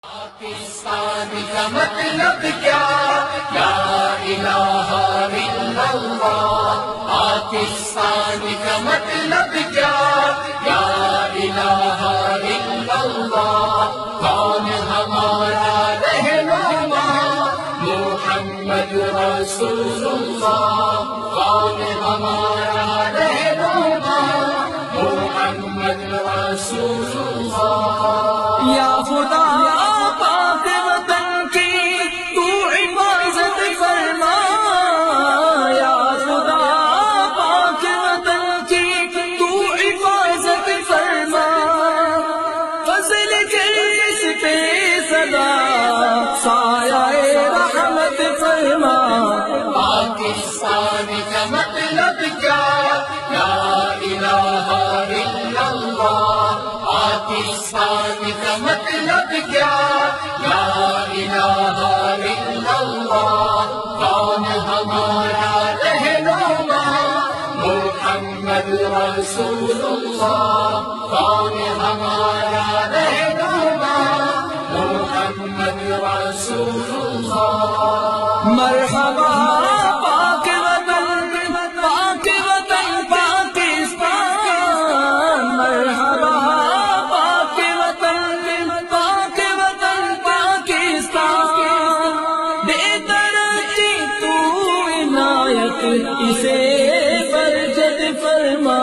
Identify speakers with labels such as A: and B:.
A: پاکستان کا مطلب کیا؟ لا الہ الا اللہ۔ پاکستان کا مطلب کیا؟ لا الہ الا اللہ۔ کون ہمارا رہنما؟ محمد رسول اللہ۔ کون ہمارا رہنما؟ محمد رسول اللہ۔
B: یا خدا پاک وطن کی تو حفاظت فرما، یا خدا پاک وطن کی تو حفاظت فرما، فضل کے اس پہ سدا سایہ رحمت فرما۔
A: پاکستان کا مطلب کیا؟ لا الہ الا اللہ۔ پاکستان کا مطلب کیا؟ لا الہ الا اللہ۔ کون ہمارا رہنما؟ محمد رسول اللہ۔ کون ہمارا رہنما؟ محمد رسول اللہ۔
B: مرحبا پاک وطن، پاک وطن پاکستان، مرحبا پاک وطن، پاک وطن پاکستان، بے ترقی تو عنایت اسے فرجد فرما۔